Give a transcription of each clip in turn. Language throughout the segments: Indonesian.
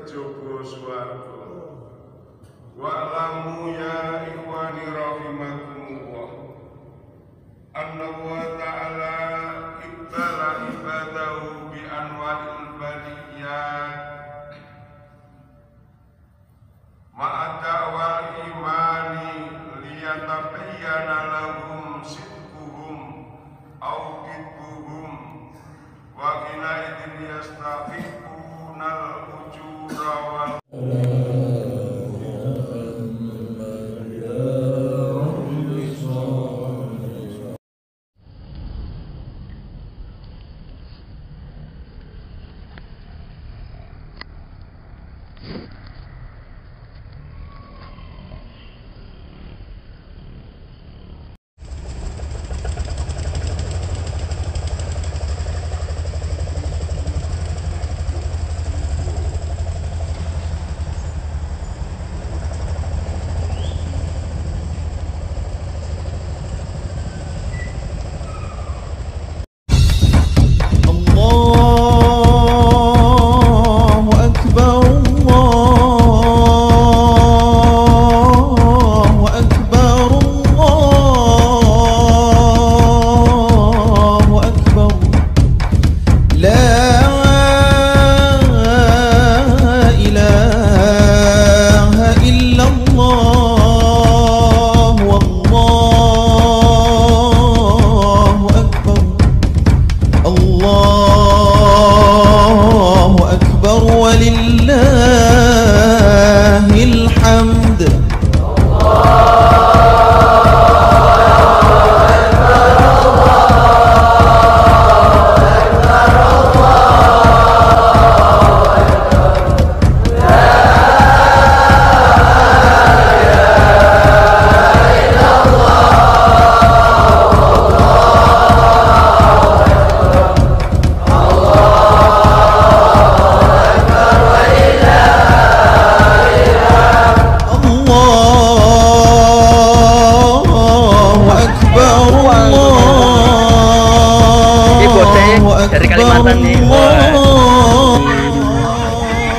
kejaba swarga. Wa'lamu ya ikhwani rahimakumullah anna wa ta'ala ibtala ibadahu bi anwa'il baliyat ma'a da'wal imani liyatabayyana lahum sidquhum aw kidbuhum wa hina idin yastafiquna al-ujura wal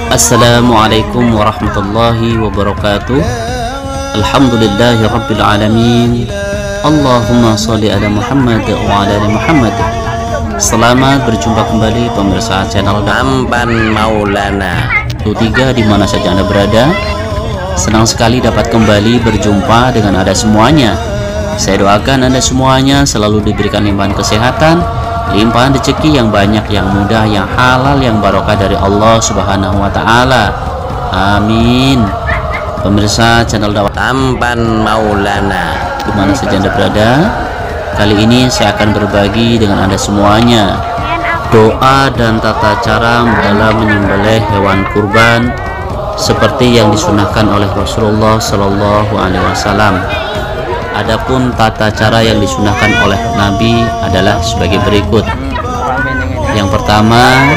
Assalamualaikum warahmatullahi wabarakatuh. Alhamdulillahi rabbil alamin. Allahumma sholli ala Muhammad wa ala ali Muhammad. Selamat berjumpa kembali pemirsa channel Tampan Maulana 3 di mana saja Anda berada. Senang sekali dapat kembali berjumpa dengan Anda semuanya. Saya doakan Anda semuanya selalu diberikan limpahan kesehatan, limpahan rezeki yang banyak, yang mudah, yang halal, yang barokah dari Allah Subhanahu wa taala. Amin. Pemirsa channel dakwah Tampan Maulana di mana saja Anda berada, kali ini saya akan berbagi dengan Anda semuanya doa dan tata cara dalam menyembelih hewan kurban seperti yang disunahkan oleh Rasulullah Shallallahu Alaihi Wasallam. Adapun tata cara yang disunahkan oleh Nabi adalah sebagai berikut. Yang pertama,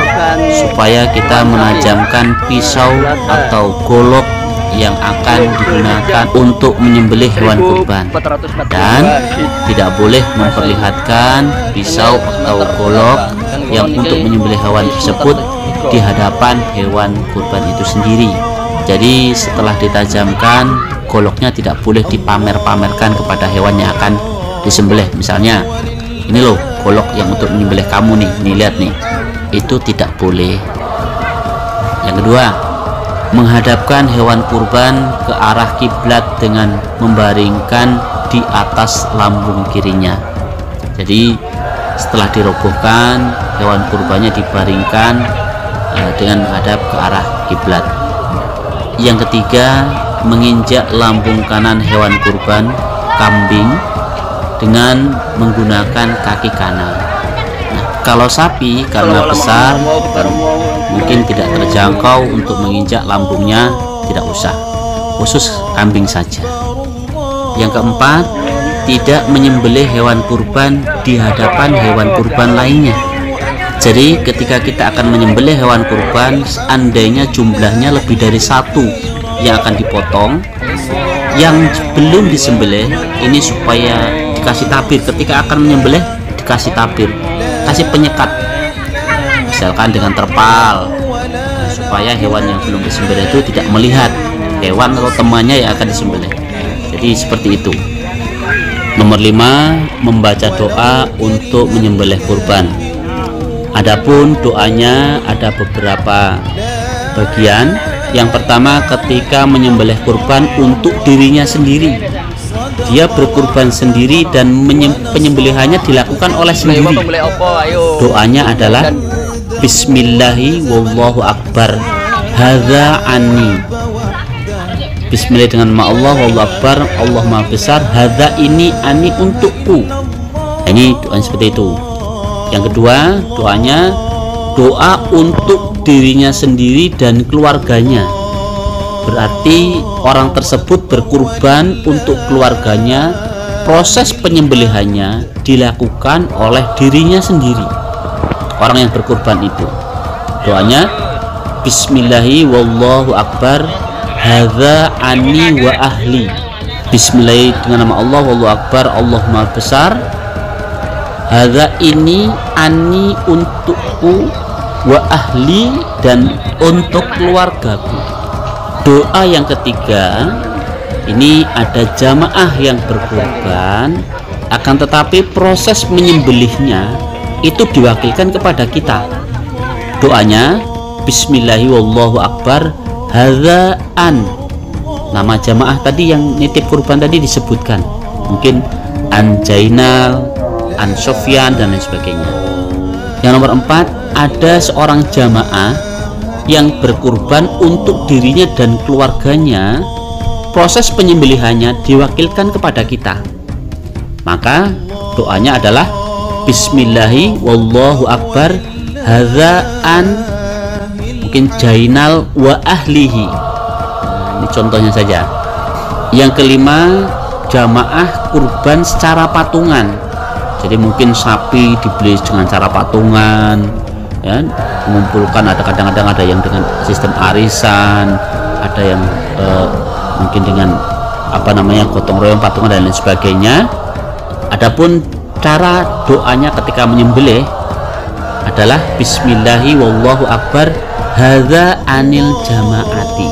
supaya kita menajamkan pisau atau golok yang akan digunakan untuk menyembelih hewan kurban, dan tidak boleh memperlihatkan pisau atau golok yang untuk menyembelih hewan tersebut di hadapan hewan kurban itu sendiri. Jadi setelah ditajamkan, goloknya tidak boleh dipamer-pamerkan kepada hewan yang akan disembelih. Misalnya, ini loh golok yang untuk menyembelih kamu nih, ini lihat nih. Itu tidak boleh. Yang kedua, menghadapkan hewan kurban ke arah kiblat dengan membaringkan di atas lambung kirinya. Jadi setelah dirobohkan, hewan kurbannya dibaringkan dengan menghadap ke arah kiblat. Yang ketiga, menginjak lambung kanan hewan kurban kambing dengan menggunakan kaki kanan. Nah, kalau sapi karena besar dan mungkin tidak terjangkau untuk menginjak lambungnya, tidak usah, khusus kambing saja. Yang keempat, tidak menyembelih hewan kurban di hadapan hewan kurban lainnya. Jadi ketika kita akan menyembelih hewan kurban, seandainya jumlahnya lebih dari satu yang akan dipotong, yang belum disembelih ini supaya dikasih tabir. Ketika akan menyembelih dikasih tabir, kasih penyekat, misalkan dengan terpal, supaya hewan yang belum disembelih itu tidak melihat hewan atau temannya yang akan disembelih. Jadi seperti itu. Nomor 5, membaca doa untuk menyembelih kurban. Adapun doanya ada beberapa bagian. Yang pertama, ketika menyembelih kurban untuk dirinya sendiri, dia berkurban sendiri dan penyembelihannya dilakukan oleh sendiri. Doanya adalah Bismillahi wallahu akbar hadza anni. Bismillah dengan nama Allah, wallahu akbar, Allah maha besar, hadza ini ani untukku. Ini doanya seperti itu. Yang kedua, doanya doa untuk dirinya sendiri dan keluarganya. Berarti orang tersebut berkurban untuk keluarganya. Proses penyembelihannya dilakukan oleh dirinya sendiri, orang yang berkurban itu. Doanya Bismillahi wallahu akbar hadza ani wa ahli. Bismillah dengan nama Allah, wallahu akbar, Allah maha besar, hadza ini ani untukku, wa ahli dan untuk keluargaku. Doa yang ketiga, ini ada jamaah yang berkurban, akan tetapi proses menyembelihnya itu diwakilkan kepada kita. Doanya Bismillahi wallahu akbar hadza an. Nama jamaah tadi yang nitip kurban tadi disebutkan, mungkin an Jainal, an Sofyan dan lain sebagainya. Yang nomor 4, ada seorang jamaah yang berkurban untuk dirinya dan keluarganya. Proses penyembelihannya diwakilkan kepada kita. Maka doanya adalah Bismillahi wallahu akbar hadza an mungkin Jainal wa ahlihi. Ini contohnya saja. Yang kelima, jamaah kurban secara patungan. Jadi mungkin sapi dibeli dengan cara patungan, ya, mengumpulkan. Ada kadang-kadang ada yang dengan sistem arisan, ada yang mungkin dengan gotong royong, patungan dan lain sebagainya. Adapun cara doanya ketika menyembelih adalah Bismillahi wallahu akbar hadza anil jamaati.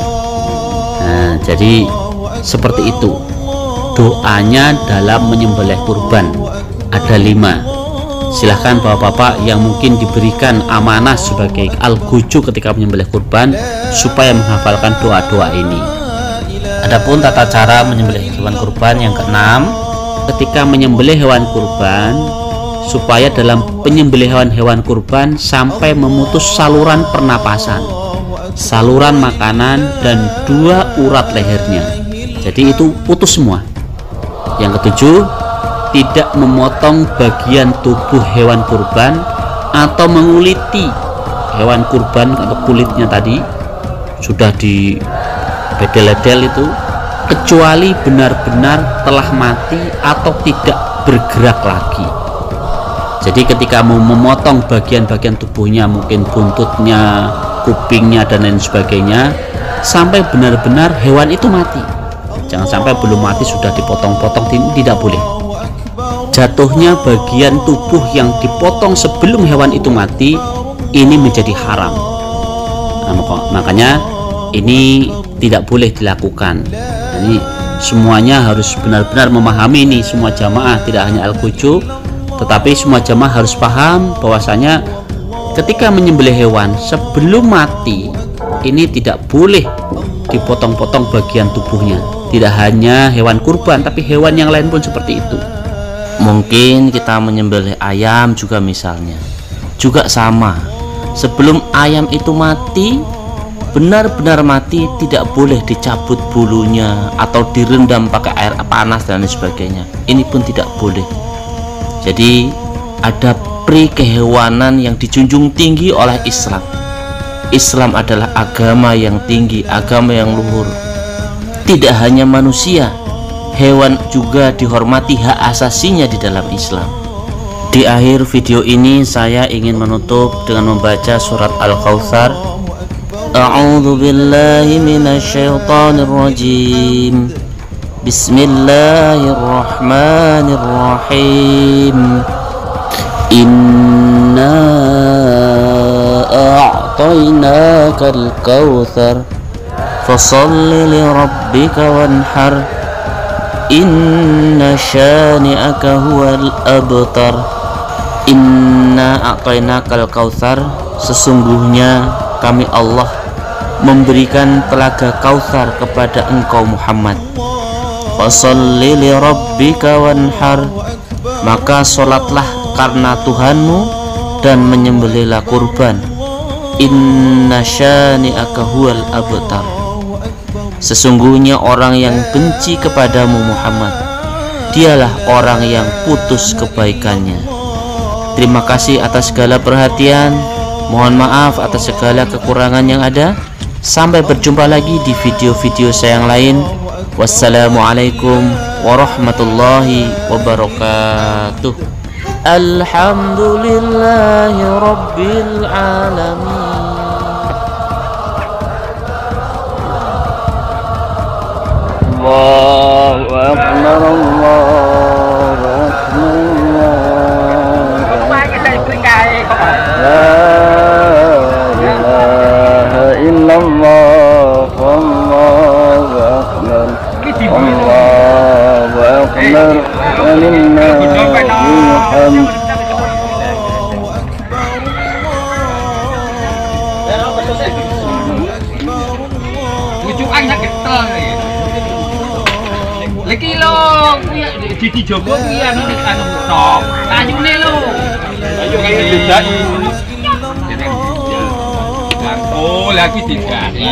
Nah, jadi seperti itu doanya dalam menyembelih kurban. Ada 5. Silahkan bapak-bapak yang mungkin diberikan amanah sebagai al-guju ketika menyembelih kurban supaya menghafalkan doa-doa ini. Adapun tata cara menyembelih hewan kurban yang keenam, ketika menyembelih hewan kurban, supaya dalam penyembelihan hewan kurban sampai memutus saluran pernapasan, saluran makanan dan 2 urat lehernya. Jadi itu putus semua. Yang ketujuh, tidak memotong bagian tubuh hewan kurban atau menguliti hewan kurban atau kulitnya tadi sudah di bedel-bedel itu, kecuali benar-benar telah mati atau tidak bergerak lagi. Jadi ketika mau memotong bagian-bagian tubuhnya, mungkin buntutnya, kupingnya dan lain sebagainya, sampai benar-benar hewan itu mati. Jangan sampai belum mati sudah dipotong-potong, tidak boleh. Jatuhnya bagian tubuh yang dipotong sebelum hewan itu mati ini menjadi haram. Nah, makanya ini tidak boleh dilakukan. Jadi semuanya harus benar-benar memahami ini, semua jamaah, tidak hanya al-guju, tetapi semua jamaah harus paham bahwasanya ketika menyembelih hewan sebelum mati ini tidak boleh dipotong-potong bagian tubuhnya. Tidak hanya hewan kurban, tapi hewan yang lain pun seperti itu. Mungkin kita menyembelih ayam juga misalnya, juga sama. Sebelum ayam itu mati, benar-benar mati, tidak boleh dicabut bulunya atau direndam pakai air panas dan lain sebagainya. Ini pun tidak boleh. Jadi ada pri kehewanan yang dijunjung tinggi oleh Islam. Islam adalah agama yang tinggi, agama yang luhur. Tidak hanya manusia, hewan juga dihormati hak asasinya di dalam Islam. Di akhir video ini saya ingin menutup dengan membaca surat Al-Kautsar. A'udzu billahi minasyaitonir rajim. Bismillahirrahmanirrahim. Inna أعطيناك الكوثر فصل لربك وانحر إن شانئك هو الأبتر. Inna a'tainakal kautsar, sesungguhnya kami Allah memberikan telaga Kautsar kepada engkau Muhammad. Fasholli li rabbika wanhar, maka sholatlah karena Tuhanmu dan menyembelihlah kurban. Inna syani'aka huwal abtar, sesungguhnya orang yang benci kepadamu Muhammad, dialah orang yang putus kebaikannya. Terima kasih atas segala perhatian. Mohon maaf atas segala kekurangan yang ada. Sampai berjumpa lagi di video-video saya yang lain. Wassalamualaikum warahmatullahi wabarakatuh. Alhamdulillahi rabbil alamin. Allahu akbar, Allahu akbar. La ilaha illallah, Allahu akbar, Allahu akbar, walillahil hamd. Lagi lo, di Joko kian anu tok, ayune lo. Ayo kayak dijai. Oh, lagi dijai.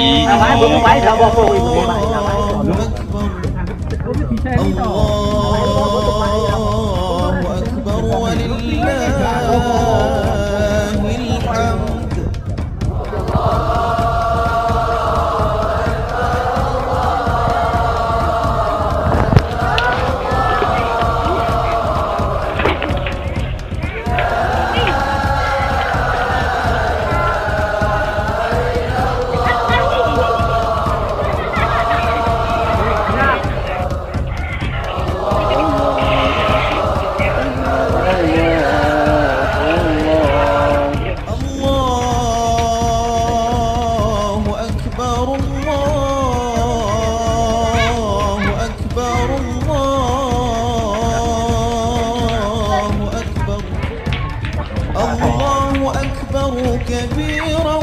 كبيرا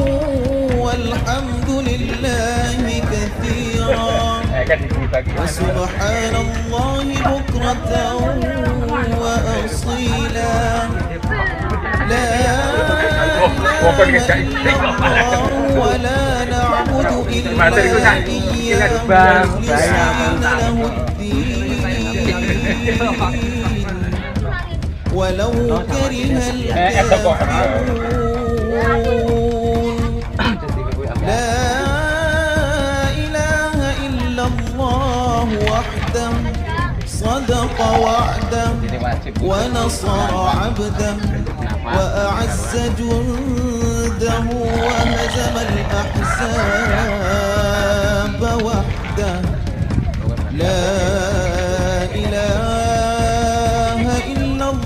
والحمد لله كثيرا وسبحان الله بكرة وأصيلا لا إله إلا الله ولا نعبد إلا إياه مخلصين له الدين ولو كره الكافرون لا إله إلا الله وحده صدق وعده ونصر عبده وأعز جنده وهزم الأحزاب وحده لا إله إلا الله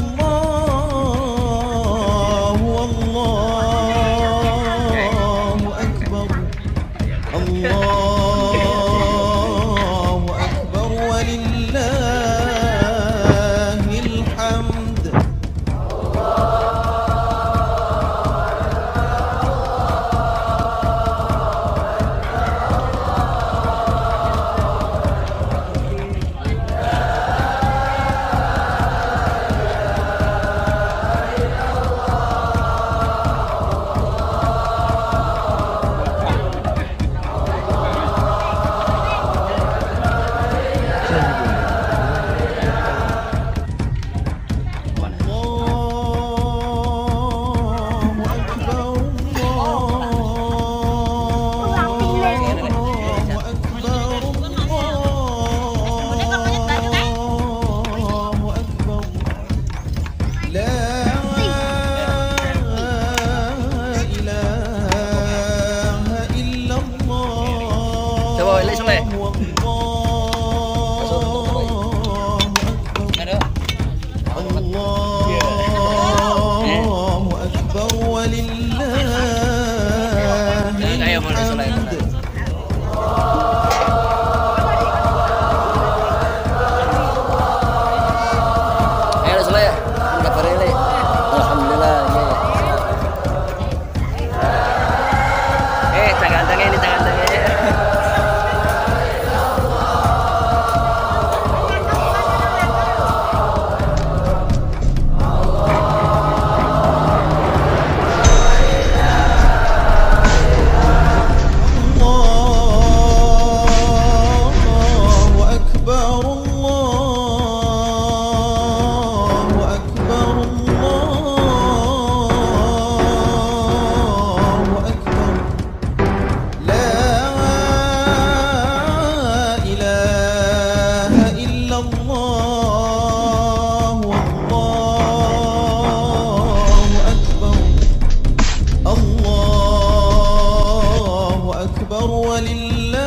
والله أكبر الله أكبر ولله الحمد. kayak di tangan saya. ولله